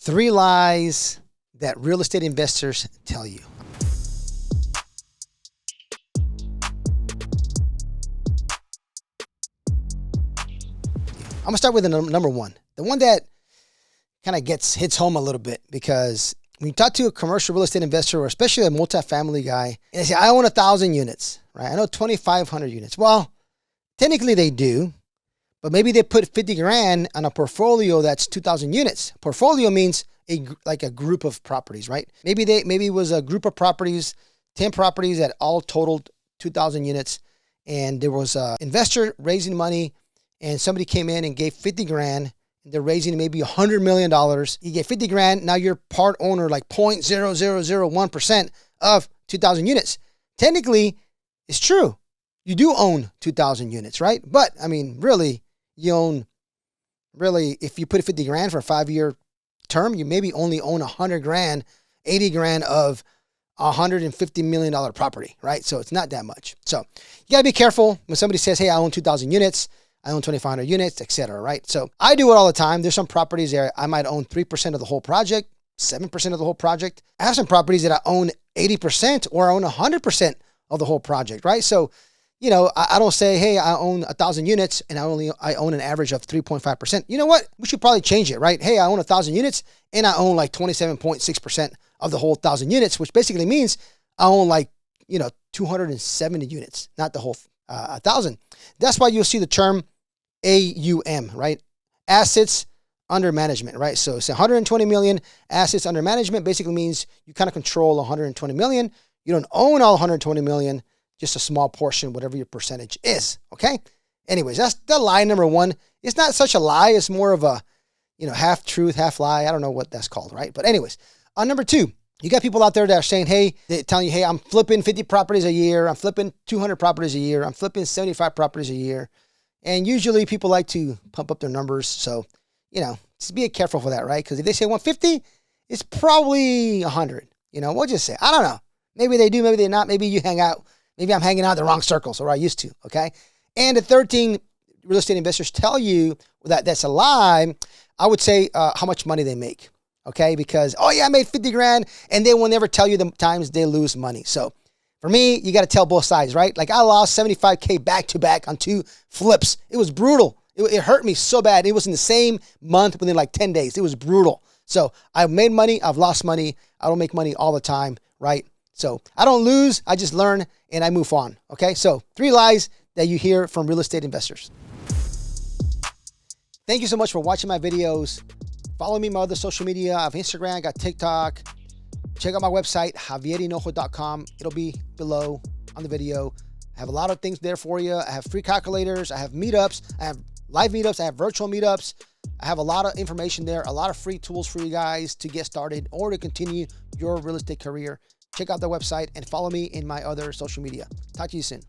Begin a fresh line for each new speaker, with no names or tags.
3 lies that real estate investors tell you. I'm gonna start with the number one. The one that kind of hits home a little bit, because when you talk to a commercial real estate investor, or especially a multifamily guy, and they say, I own 1,000 units, right? I know 2,500 units. Well, technically they do, but maybe they put 50 grand on a portfolio that's 2,000 units. Portfolio means like a group of properties, right? Maybe it was a group of properties, 10 properties that all totaled 2,000 units. And there was an investor raising money, and somebody came in and gave 50 grand. They're raising maybe $100 million. You get 50 grand. Now you're part owner, like 0.0001% of 2,000 units. Technically, it's true. You do own 2,000 units, right? But I mean, really, if you put 50 grand for a 5-year term, you maybe only own 100 grand, 80 grand of $150 million property, right? So it's not that much. So you gotta be careful when somebody says, hey, I own 2,000 units, I own 2,500 units, etc. Right? So I do it all the time. There's some properties there I might own 3% of the whole project, 7% of the whole project. I have some properties that I own 80% or I own 100% of the whole project, right? So, I don't say, hey, I own 1,000 units and I own an average of 3.5%. You know what? We should probably change it, right? Hey, I own 1,000 units and I own like 27.6% of the whole 1,000 units, which basically means I own like, 270 units, not the whole 1,000. That's why you'll see the term AUM, right? Assets under management, right? So it's 120 million assets under management. Basically means you kind of control 120 million. You don't own all 120 million, just a small portion, whatever your percentage is. Okay. Anyways, that's the lie number one. It's not such a lie. It's more of a, half truth, half lie. I don't know what that's called, right? But anyways, on number two, you got people out there that are saying, hey, they're telling you, hey, I'm flipping 50 properties a year. I'm flipping 200 properties a year. I'm flipping 75 properties a year. And usually people like to pump up their numbers. So, just be careful for that, right? Because if they say 150, it's probably 100. We'll just say, I don't know. Maybe they do, maybe they're not. Maybe you hang out. Maybe I'm hanging out in the wrong circles, or I used to, okay? And the third thing real estate investors tell you that's a lie, I would say how much money they make, okay? Because, oh yeah, I made 50 grand, and they will never tell you the times they lose money. So for me, you got to tell both sides, right? Like I lost 75K back to back on 2 flips. It was brutal. It hurt me so bad. It was in the same month within like 10 days. It was brutal. So I've made money. I've lost money. I don't make money all the time, right? So I don't lose. I just learn and I move on. Okay. So 3 lies that you hear from real estate investors. Thank you so much for watching my videos. Follow me on my other social media. I have Instagram, I got TikTok. Check out my website, JavierHinojo.com. It'll be below on the video. I have a lot of things there for you. I have free calculators. I have meetups. I have live meetups. I have virtual meetups. I have a lot of information there, a lot of free tools for you guys to get started or to continue your real estate career. Check out the website and follow me in my other social media. Talk to you soon.